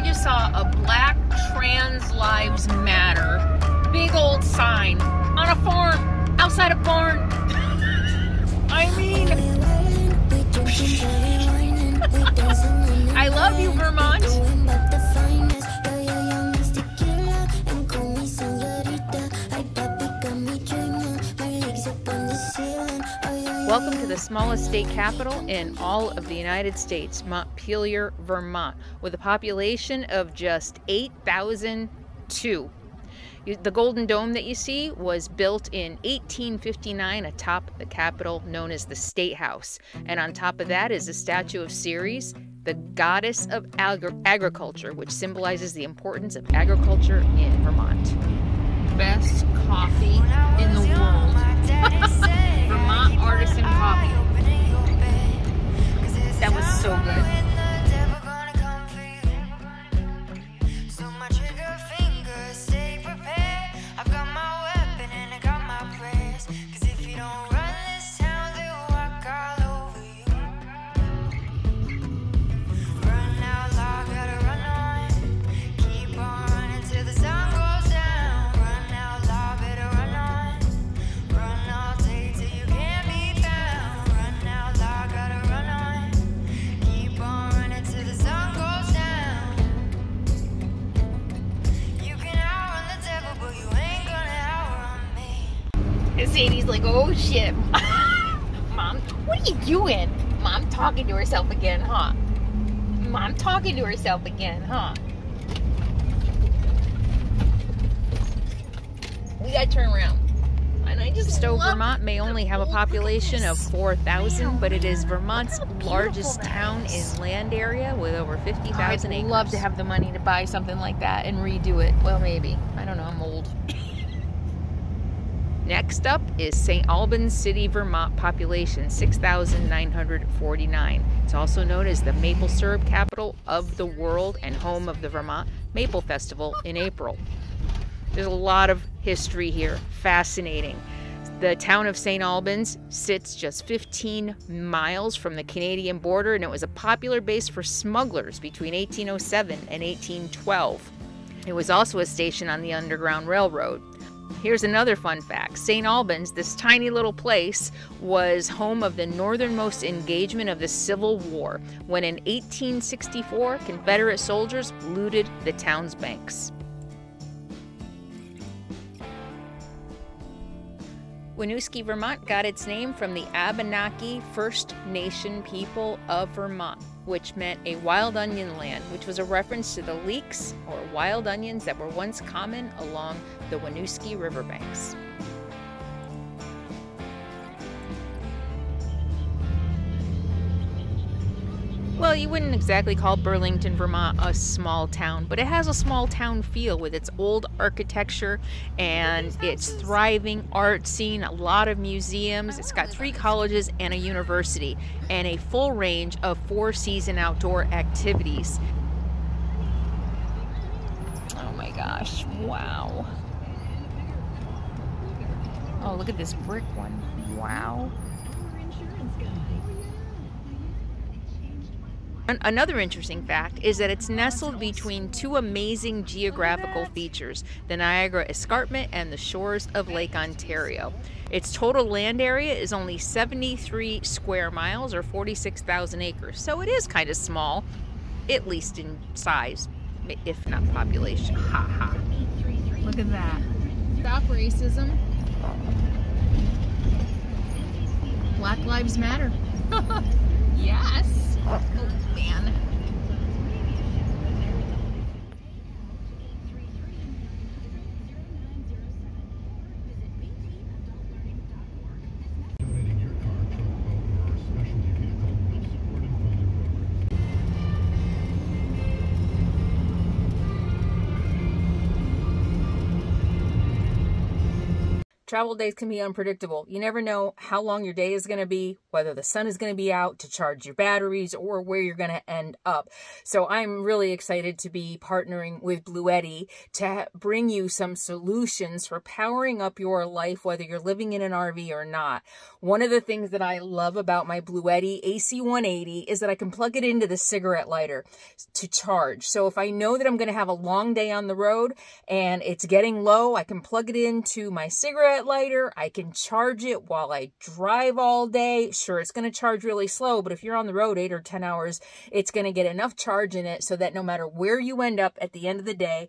I just saw a Black Trans Lives Matter big old sign on a farm, outside a barn. I mean, I love you, Vermont. Welcome to the smallest state capital in all of the United States, Montpelier, Vermont, with a population of just 8,002. The Golden Dome that you see was built in 1859 atop the Capitol, known as the State House. And on top of that is a statue of Ceres, the goddess of agriculture, which symbolizes the importance of agriculture in Vermont. Best coffee in the world. Vermont artisan coffee. That was so good. Sadie's like, oh shit. Mom, what are you doing? Mom talking to herself again, huh? Mom talking to herself again, huh? We gotta turn around. And I just Vermont may only have a population of 4,000, but it is Vermont's largest town in land area with over 50,000 acres. I'd love to have the money to buy something like that and redo it. Well, maybe. I don't know, I'm old. Next up is St. Albans City, Vermont, population 6,949. It's also known as the maple syrup capital of the world and home of the Vermont Maple Festival in April. There's a lot of history here, fascinating. The town of St. Albans sits just 15 miles from the Canadian border, and it was a popular base for smugglers between 1807 and 1812. It was also a station on the Underground Railroad. Here's another fun fact. St. Albans, this tiny little place, was home of the northernmost engagement of the Civil War, when in 1864, Confederate soldiers looted the town's banks. Winooski, Vermont got its name from the Abenaki First Nation people of Vermont, which meant a wild onion land, which was a reference to the leeks or wild onions that were once common along the Winooski riverbanks. Well, you wouldn't exactly call Burlington, Vermont a small town, but it has a small town feel with its old architecture and its thriving art scene, a lot of museums. It's got 3 colleges and a university, and a full range of 4-season outdoor activities. Oh my gosh, wow. Oh, look at this brick one. Wow. Another interesting fact is that it's nestled between 2 amazing geographical features, the Niagara Escarpment and the shores of Lake Ontario. Its total land area is only 73 square miles or 46,000 acres, so it is kind of small, at least in size, if not population. Ha ha. Look at that. Stop racism. Black Lives Matter. Yes. Oh, man. Travel days can be unpredictable. You never know how long your day is going to be, whether the sun is going to be out to charge your batteries, or where you're going to end up. So I'm really excited to be partnering with Bluetti to bring you some solutions for powering up your life, whether you're living in an RV or not. One of the things that I love about my Bluetti AC180 is that I can plug it into the cigarette lighter to charge. So if I know that I'm going to have a long day on the road and it's getting low, I can plug it into my cigarette lighter. I can charge it while I drive all day. Sure, it's going to charge really slow, but if you're on the road 8 or 10 hours, it's going to get enough charge in it so that no matter where you end up at the end of the day,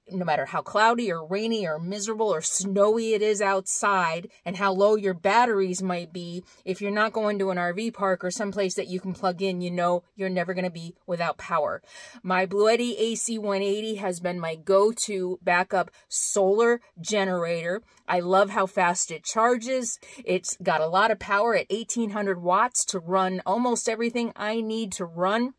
no matter how cloudy or rainy or miserable or snowy it is outside, and how low your batteries might be, if you're not going to an RV park or someplace that you can plug in, you know you're never going to be without power. My Bluetti AC180 has been my go-to backup solar generator. I love how fast it charges. It's got a lot of power at 1800 watts to run almost everything I need to run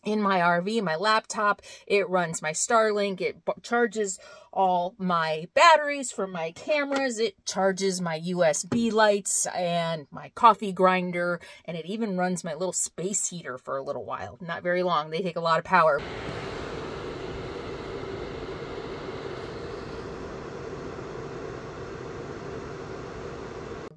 in my RV, my laptop. It runs my Starlink. It charges all my batteries for my cameras. It charges my USB lights and my coffee grinder. And it even runs my little space heater for a little while. Not very long. They take a lot of power.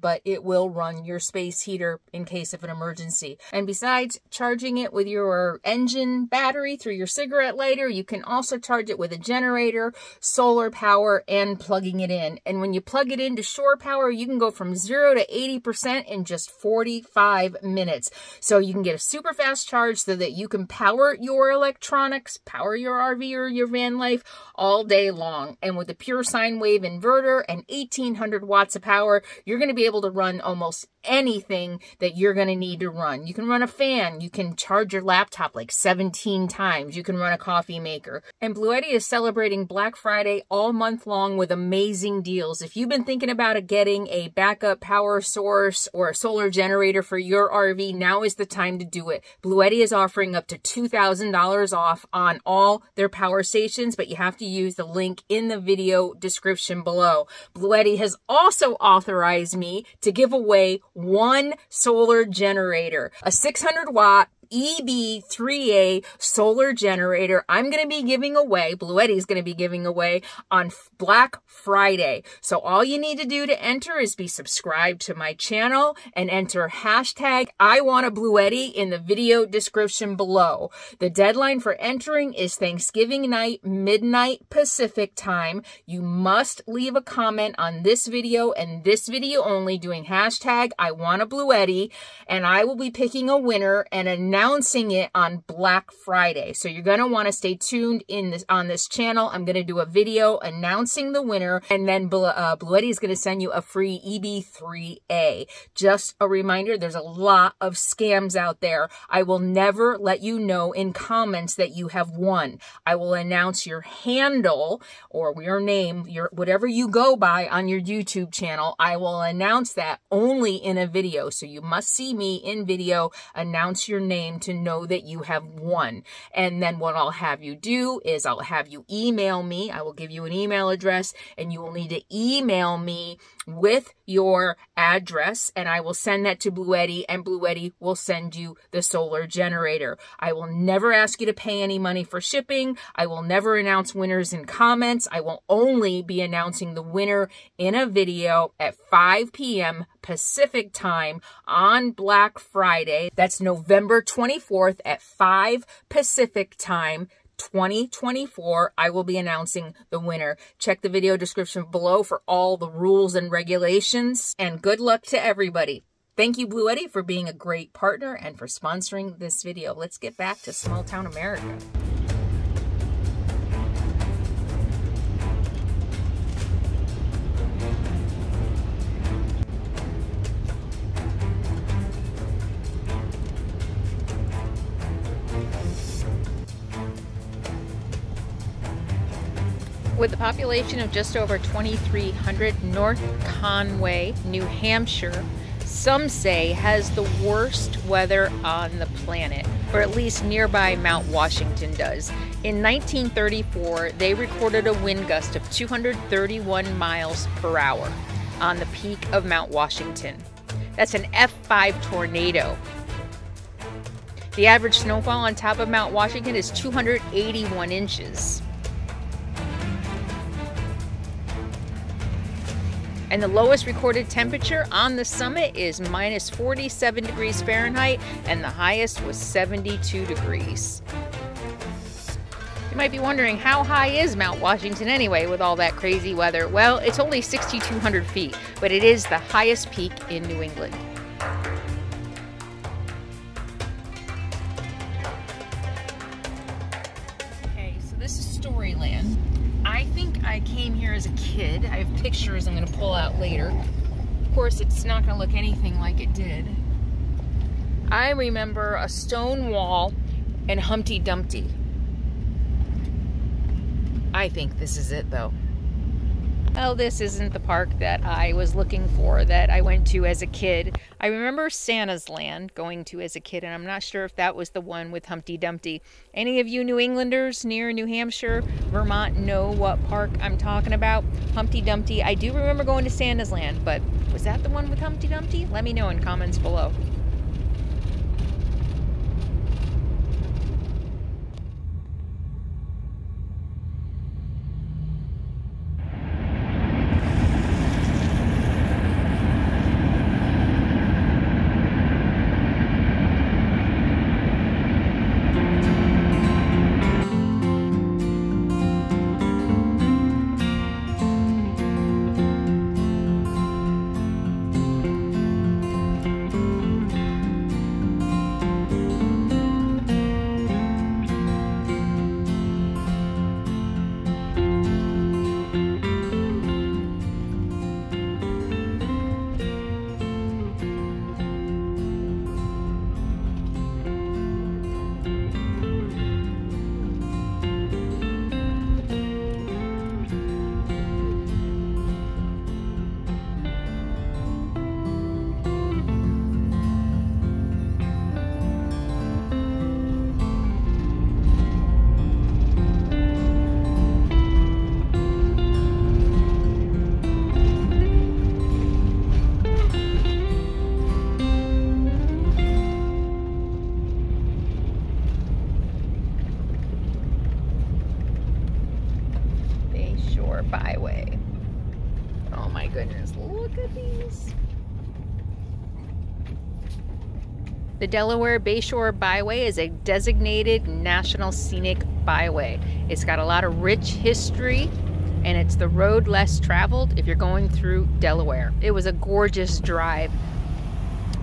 But it will run your space heater in case of an emergency. And besides charging it with your engine battery through your cigarette lighter, you can also charge it with a generator, solar power, and plugging it in. And when you plug it into shore power, you can go from 0 to 80% in just 45 minutes. So you can get a super fast charge so that you can power your electronics, power your RV or your van life all day long. And with the pure sine wave inverter and 1800 watts of power, you're going to be able to run almost anything that you're going to need to run. You can run a fan. You can charge your laptop like 17 times. You can run a coffee maker. And Bluetti is celebrating Black Friday all month long with amazing deals. If you've been thinking about getting a backup power source or a solar generator for your RV, now is the time to do it. Bluetti is offering up to $2,000 off on all their power stations, but you have to use the link in the video description below. Bluetti has also authorized me to give away one solar generator, a 600 watt EB3A solar generator. I'm going to be giving away, Bluetti is going to be giving away on Black Friday. So all you need to do to enter is be subscribed to my channel and enter hashtag I want a Bluetti in the video description below. The deadline for entering is Thanksgiving night, midnight Pacific time. You must leave a comment on this video and this video only doing hashtag I want a Bluetti, and I will be picking a winner and announcing it on Black Friday. So you're going to want to stay tuned on this channel. I'm going to do a video announcing the winner, and then Bluetti is going to send you a free EB3A. Just a reminder, there's a lot of scams out there. I will never let you know in comments that you have won. I will announce your handle or your name, whatever you go by on your YouTube channel. I will announce that only in a video. So you must see me in video, announce your name to know that you have won. And then what I'll have you do is I'll have you email me. I will give you an email address, and you will need to email me with your address, and I will send that to Bluetti, and Bluetti will send you the solar generator. I will never ask you to pay any money for shipping. I will never announce winners in comments. I will only be announcing the winner in a video at 5 p.m. Pacific time on Black Friday. That's November 24th at 5 Pacific time. 2024, I will be announcing the winner. Check the video description below for all the rules and regulations, and good luck to everybody. Thank you, Bluetti, for being a great partner and for sponsoring this video. Let's get back to small town America. With a population of just over 2,300, North Conway, New Hampshire, some say has the worst weather on the planet, or at least nearby Mount Washington does. In 1934, they recorded a wind gust of 231 miles per hour. on the peak of Mount Washington. That's an F5 tornado. The average snowfall on top of Mount Washington is 281 inches. And the lowest recorded temperature on the summit is minus 47 degrees Fahrenheit, and the highest was 72 degrees. You might be wondering, how high is Mount Washington anyway with all that crazy weather? Well, it's only 6,200 feet, but it is the highest peak in New England. Okay, so this is Storyland. I think I came here as a kid. I have pictures I'm going to pull out later. Of course, it's not going to look anything like it did. I remember a stone wall and Humpty Dumpty. I think this is it, though. Well, this isn't the park that I was looking for, that I went to as a kid. I remember Santa's Land going to as a kid, and I'm not sure if that was the one with Humpty Dumpty. Any of you New Englanders near New Hampshire, Vermont know what park I'm talking about? Humpty Dumpty. I do remember going to Santa's Land, but was that the one with Humpty Dumpty? Let me know in comments below. Byway. Oh my goodness, look at these. The Delaware Bayshore Byway is a designated National Scenic Byway. It's got a lot of rich history, and it's the road less traveled if you're going through Delaware. It was a gorgeous drive,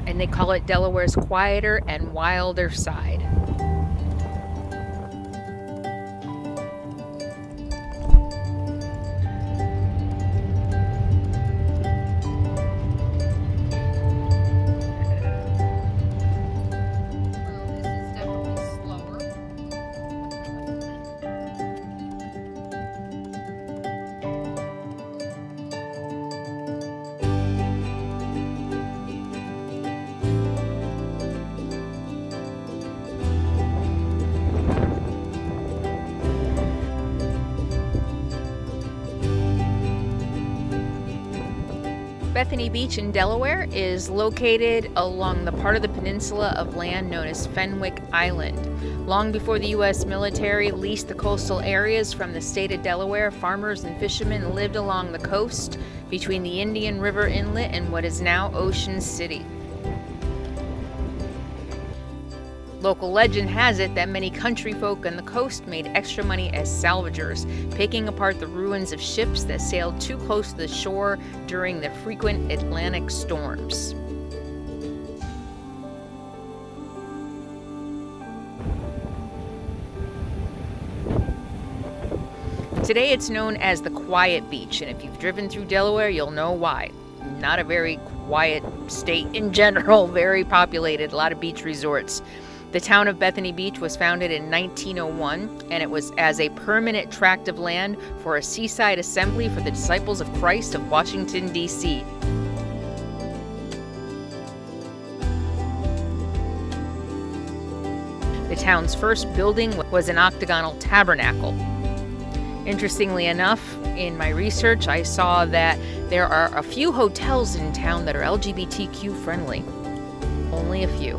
and they call it Delaware's quieter and wilder side. Bethany Beach in Delaware is located along the part of the peninsula of land known as Fenwick Island. Long before the U.S. military leased the coastal areas from the state of Delaware, farmers and fishermen lived along the coast between the Indian River Inlet and what is now Ocean City. Local legend has it that many country folk on the coast made extra money as salvagers, picking apart the ruins of ships that sailed too close to the shore during the frequent Atlantic storms. Today it's known as the Quiet Beach, and if you've driven through Delaware, you'll know why. Not a very quiet state in general, very populated, a lot of beach resorts. The town of Bethany Beach was founded in 1901, and it was as a permanent tract of land for a seaside assembly for the Disciples of Christ of Washington, D.C. The town's first building was an octagonal tabernacle. Interestingly enough, In my research, I saw that there are a few hotels in town that are LGBTQ friendly. Only a few.